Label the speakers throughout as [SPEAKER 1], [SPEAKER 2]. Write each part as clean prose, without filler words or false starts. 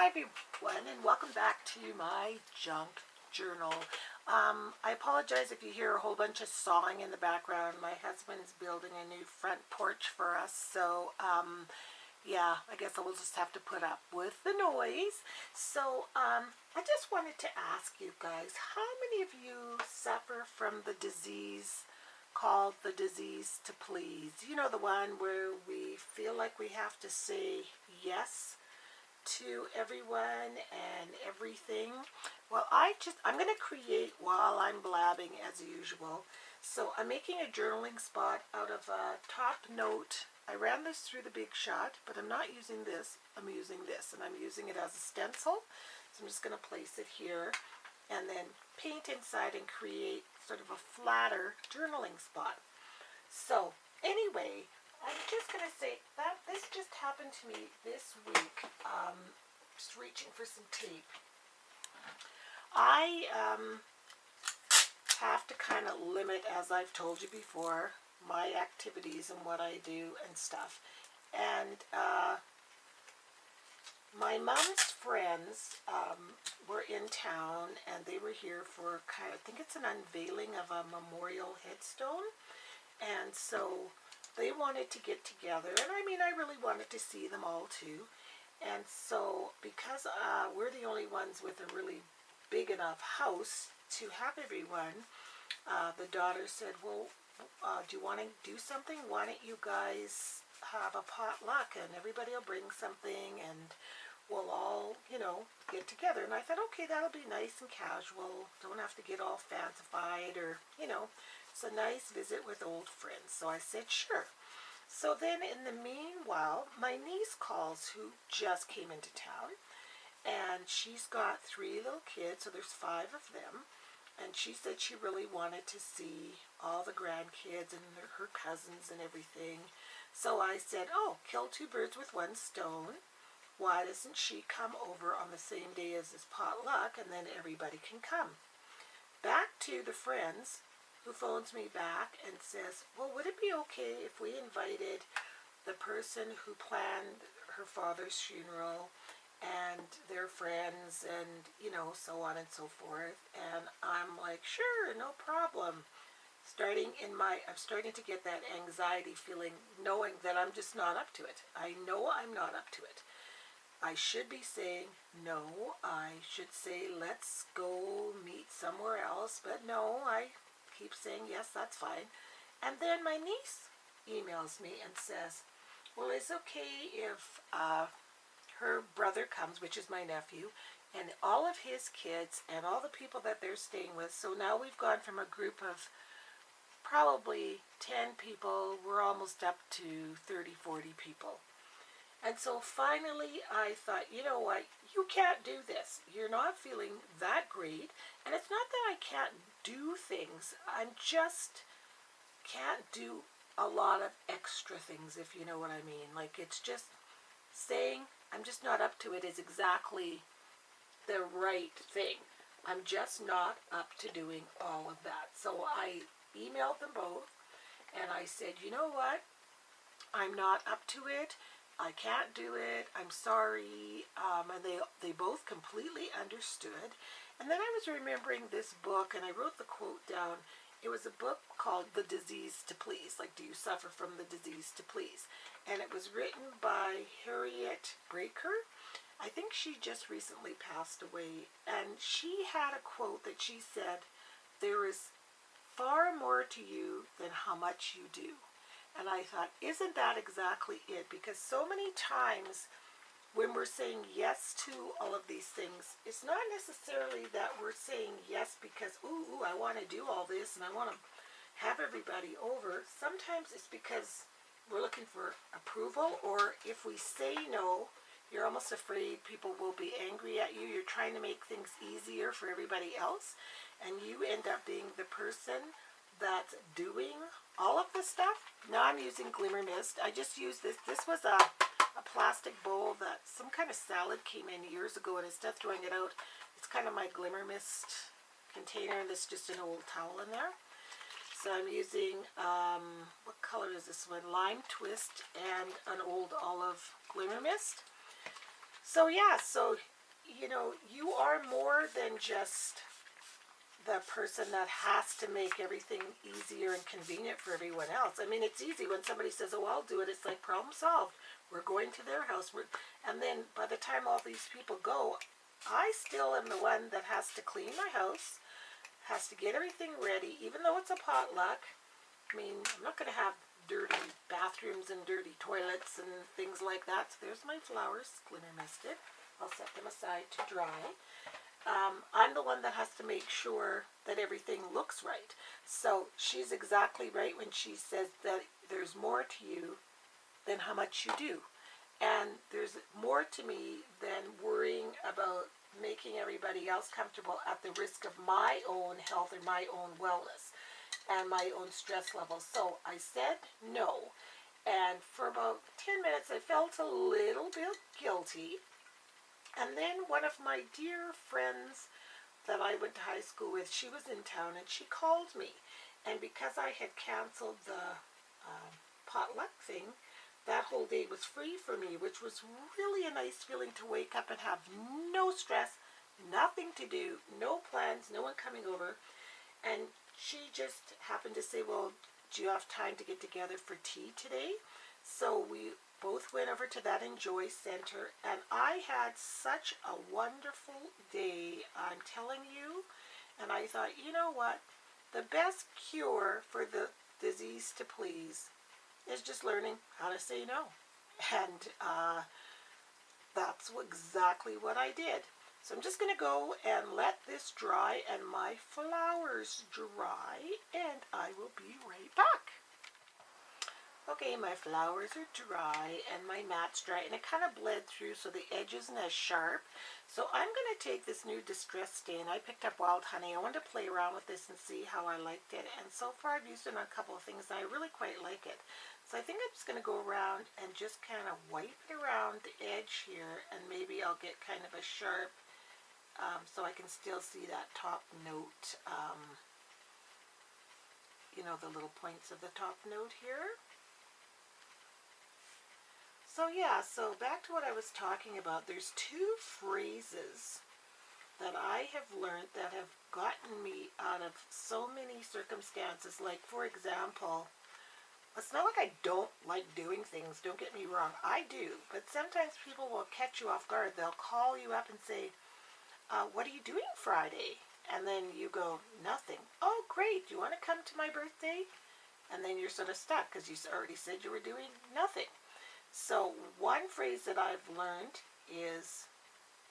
[SPEAKER 1] Hi everyone, and welcome back to my junk journal. I apologize if you hear a whole bunch of sawing in the background. My husband's building a new front porch for us, so yeah, I guess I will just have to put up with the noise. So I just wanted to ask you guys, how many of you suffer from the disease called the disease to please? You know, the one where we feel like we have to say yes to everyone and everything. Well, I'm going to create while I'm blabbing as usual. So I'm making a journaling spot out of a top note. I ran this through the Big Shot, but I'm not using this. I'm using this, and I'm using it as a stencil. So I'm just going to place it here and then paint inside and create sort of a flatter journaling spot. So anyway, I'm just going to say that this just happened to me this week. Just reaching for some tape. I have to kind of limit, as I've told you before, my activities and what I do and stuff. And my mom's friends were in town, and they were here for I think it's an unveiling of a memorial headstone. And so they wanted to get together, and I mean, I really wanted to see them all too. And so because we're the only ones with a really big enough house to have everyone, the daughter said, well, do you want to do something? Why don't you guys have a potluck, and everybody will bring something, and we'll all, get together. And I thought, okay, that'll be nice and casual. Don't have to get all fancified or, it's a nice visit with old friends. So I said, sure. So then in the meanwhile, my niece calls, who just came into town, and she's got 3 little kids, so there's 5 of them. And she said she really wanted to see all the grandkids and her cousins and everything. So I said, oh, kill 2 birds with 1 stone. Why doesn't she come over on the same day as this potluck, and then everybody can come? Back to the friends, who phones me back and says, well, would it be okay if we invited the person who planned her father's funeral and their friends and, so on and so forth? And I'm like, sure, no problem. I'm starting to get that anxiety feeling, knowing that I'm just not up to it. I know I'm not up to it. I should be saying no. I should say, let's go meet somewhere else. But no, I keep saying, yes, that's fine. And then my niece emails me and says, well, it's okay if her brother comes, which is my nephew, and all of his kids and all the people that they're staying with. So now we've gone from a group of probably 10 people, we're almost up to 30, 40 people. And so finally I thought, you know what, you can't do this. You're not feeling that great. And it's not that I can't do things. I just can't do a lot of extra things, if you know what I mean. Like, it's just saying I'm just not up to it is exactly the right thing. I'm just not up to doing all of that. So I emailed them both and I said, you know what, I'm not up to it. I can't do it. I'm sorry. And they both completely understood. And then I was remembering this book, and I wrote the quote down. It was a book called The Disease to Please. Like, do you suffer from the disease to please? And it was written by Harriet Breaker. I think she just recently passed away. And she had a quote that she said, there is far more to you than how much you do. And I thought, isn't that exactly it? Because so many times when we're saying yes to all of these things, it's not necessarily that we're saying yes because, ooh, I want to do all this and I want to have everybody over. Sometimes it's because we're looking for approval, or if we say no, you're almost afraid people will be angry at you. You're trying to make things easier for everybody else, and you end up being the person that's doing all of this stuff. Now I'm using Glimmer Mist. I just used this. This was a plastic bowl that some kind of salad came in years ago, and instead of throwing it out, it's kind of my Glimmer Mist container, and there's just an old towel in there. So I'm using, what color is this one? Lime Twist and an old olive Glimmer Mist. So yeah, so you know, you are more than just the person that has to make everything easier and convenient for everyone else. I mean, it's easy when somebody says, oh, I'll do it. It's like, problem solved. We're going to their house. And then by the time all these people go, I still am the one that has to clean my house, has to get everything ready, even though it's a potluck. I mean, I'm not going to have dirty bathrooms and dirty toilets and things like that. So there's my flowers, glimmer misted. I'll set them aside to dry. I'm the one that has to make sure that everything looks right. So she's exactly right when she says that there's more to you than how much you do. And there's more to me than worrying about making everybody else comfortable at the risk of my own health or my own wellness and my own stress levels. So I said no. And for about 10 minutes I felt a little bit guilty. And then one of my dear friends that I went to high school with, she was in town and she called me. And because I had canceled the potluck thing, that whole day was free for me, which was really a nice feeling to wake up and have no stress, nothing to do, no plans, no one coming over. And she just happened to say, well, do you have time to get together for tea today? So we both went over to that Enjoy Center, and I had such a wonderful day, I'm telling you. And I thought, you know what? The best cure for the disease to please is just learning how to say no. And that's exactly what I did. So I'm just going to go and let this dry and my flowers dry, and I will be right back. Okay, my flowers are dry and my mat's dry, and it kind of bled through so the edge isn't as sharp. So I'm going to take this new Distress Stain. I picked up Wild Honey. I wanted to play around with this and see how I liked it, and so far I've used it on a couple of things and I really quite like it. So I think I'm just going to go around and just kind of wipe it around the edge here, and maybe I'll get kind of a sharp, so I can still see that top note, you know, the little points of the top note here. So yeah, so back to what I was talking about. There's two phrases that I have learned that have gotten me out of so many circumstances. Like, for example, it's not like I don't like doing things, don't get me wrong, I do. But sometimes people will catch you off guard. They'll call you up and say, what are you doing Friday? And then you go, nothing. Oh, great, do you want to come to my birthday? And then you're sort of stuck because you already said you were doing nothing. So one phrase that I've learned is,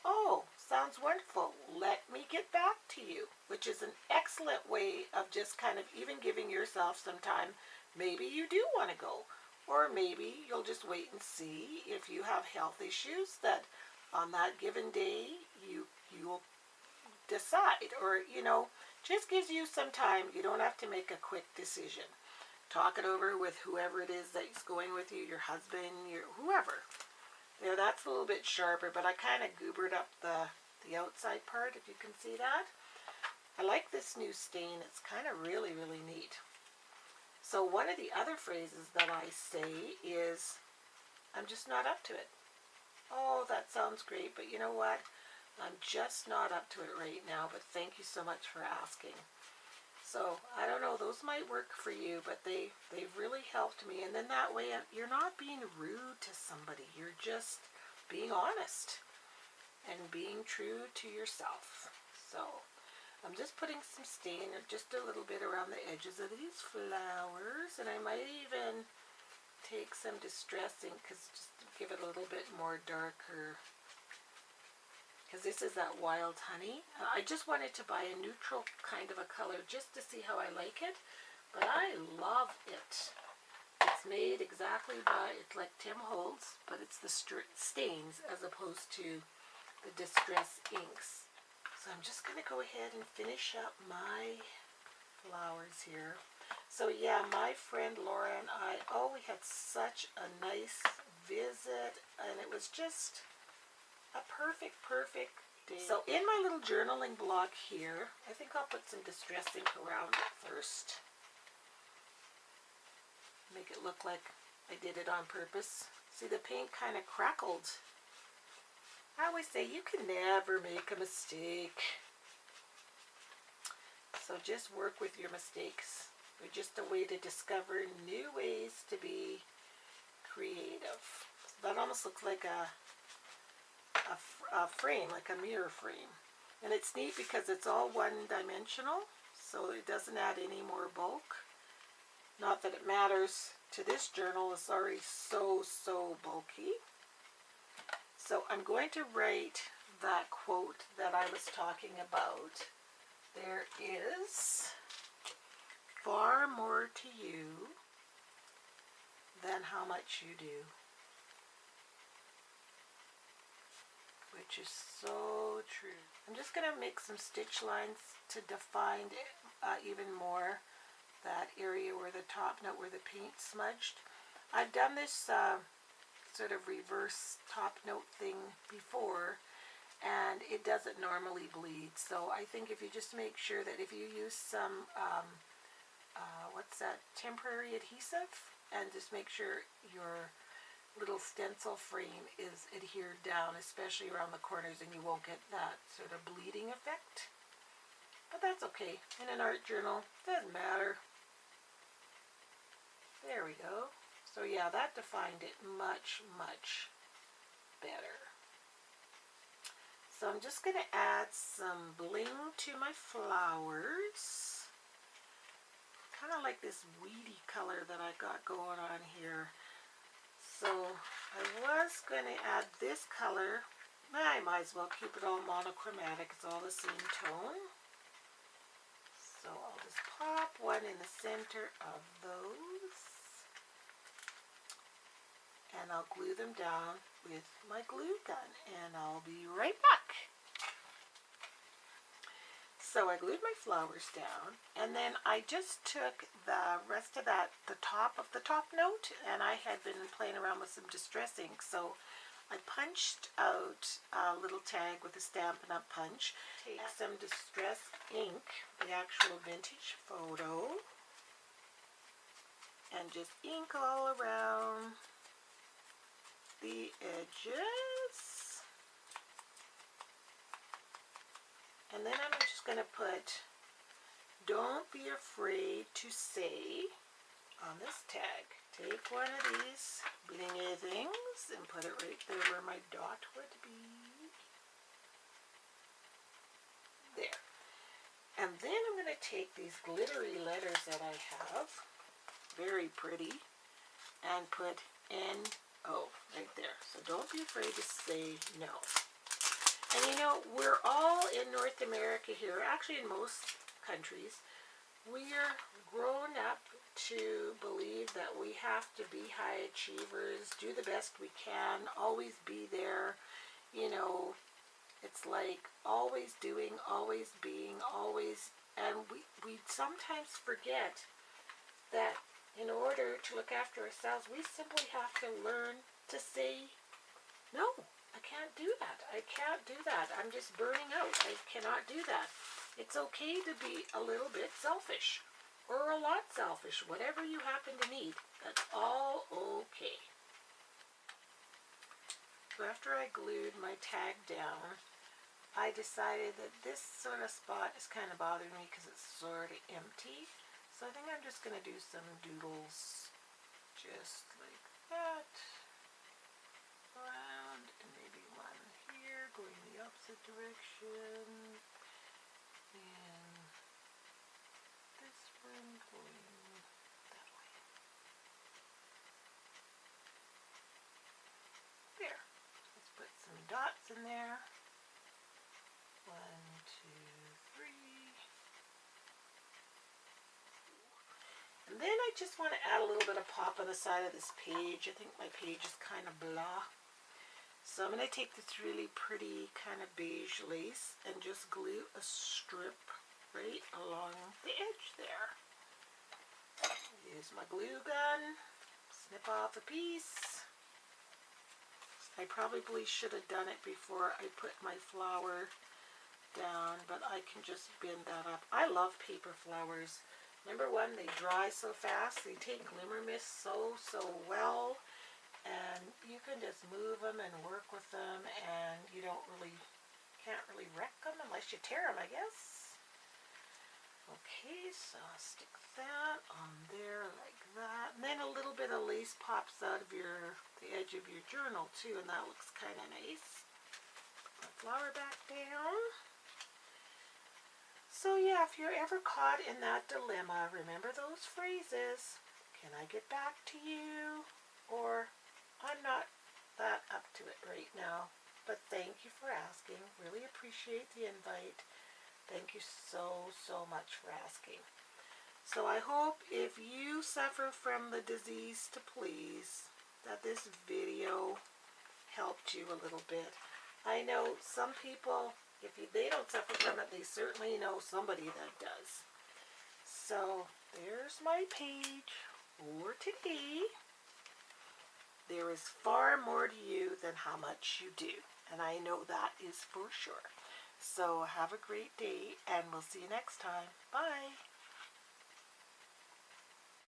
[SPEAKER 1] oh, sounds wonderful, let me get back to you, which is an excellent way of just kind of even giving yourself some time. Maybe you do want to go, or maybe you'll just wait and see if you have health issues that on that given day you'll decide, or, you know, just gives you some time. You don't have to make a quick decision. Talk it over with whoever it is that's going with you, your husband, your whoever. There, that's a little bit sharper, but I kind of goobered up the outside part, if you can see that. I like this new stain. It's kind of really, really neat. So one of the other phrases that I say is, I'm just not up to it. Oh, that sounds great, but you know what? I'm just not up to it right now, but thank you so much for asking. So, I don't know, those might work for you, but they've really helped me. And then that way, you're not being rude to somebody. You're just being honest and being true to yourself. So, I'm just putting some stain, just a little bit around the edges of these flowers. And I might even take some Distress Ink, just to give it a little bit more darker, because this is that Wild Honey. I just wanted to buy a neutral kind of a color just to see how I like it, but I love it. It's made exactly by, it's like Tim Holtz, but it's the stains as opposed to the Distress Inks. So I'm just going to go ahead and finish up my flowers here. So yeah, my friend Laura and I, oh, we had such a nice visit, and it was just a perfect day. So in my little journaling block here, I think I'll put some Distress Ink around it first. Make it look like I did it on purpose. See, the paint kind of crackled. I always say you can never make a mistake. So just work with your mistakes. They're just a way to discover new ways to be creative. So that almost looks like a frame, like a mirror frame. And it's neat because it's all one-dimensional, so it doesn't add any more bulk. Not that it matters to this journal, it's already so bulky. So I'm going to write that quote that I was talking about. There is far more to you than how much you do. Which is so true. I'm just going to make some stitch lines to define even more that area where the top note, where the paint smudged. I've done this sort of reverse top note thing before, and it doesn't normally bleed. So I think if you just make sure that if you use some, what's that, temporary adhesive, and just make sure your little stencil frame is adhered down, especially around the corners, and you won't get that sort of bleeding effect. But that's okay. In an art journal, doesn't matter. There we go. So yeah, that defined it much better. So I'm just going to add some bling to my flowers. Kind of like this weedy color that I got going on here. So I was going to add this color. I might as well keep it all monochromatic. It's all the same tone. So I'll just pop one in the center of those. And I'll glue them down with my glue gun. And I'll be right back. So I glued my flowers down, and then I just took the rest of that, the top of the top note, and I had been playing around with some distress ink, so I punched out a little tag with a Stampin' Up! Punch. Take some distress ink, the actual vintage photo, and just ink all around the edges. And then I'm just going to put, "Don't be afraid to say" on this tag. Take one of these blingy things and put it right there where my dot would be. There. And then I'm going to take these glittery letters that I have, very pretty, and put N-O right there. So don't be afraid to say no. And you know, we're all in North America here, actually in most countries, we're grown up to believe that we have to be high achievers, do the best we can, always be there. You know, it's like always doing, always being, always, and we sometimes forget that in order to look after ourselves, we simply have to learn to say no. I can't do that. I can't do that. I'm just burning out. I cannot do that. It's okay to be a little bit selfish or a lot selfish, whatever you happen to need. That's all okay. So after I glued my tag down, I decided that this sort of spot is kind of bothering me because it's sort of empty. So I think I'm just going to do some doodles just like that. Around, and maybe one here going the opposite direction, and this one going that way. There. Let's put some dots in there. 1, 2, 3. And then I just want to add a little bit of pop on the side of this page. I think my page is kind of blah. So I'm going to take this really pretty kind of beige lace and just glue a strip right along the edge there. Use my glue gun, snip off a piece. I probably should have done it before I put my flower down, but I can just bend that up. I love paper flowers. Number one, they dry so fast. They take glimmer mist so well. and you can just move them and work with them, and you can't really wreck them unless you tear them, I guess. Okay, so I'll stick that on there like that, and then a little bit of lace pops out of the edge of your journal too, and that looks kind of nice. Put the flower back down. So yeah, if you're ever caught in that dilemma, remember those phrases. Can I get back to you? Or I'm not that up to it right now, but thank you for asking. Really appreciate the invite. Thank you so, so much for asking. So I hope if you suffer from the disease to please, that this video helped you a little bit. I know some people, they don't suffer from it, they certainly know somebody that does. So there's my page for today. There is far more to you than how much you do, and I know that is for sure. So have a great day, and we'll see you next time. Bye.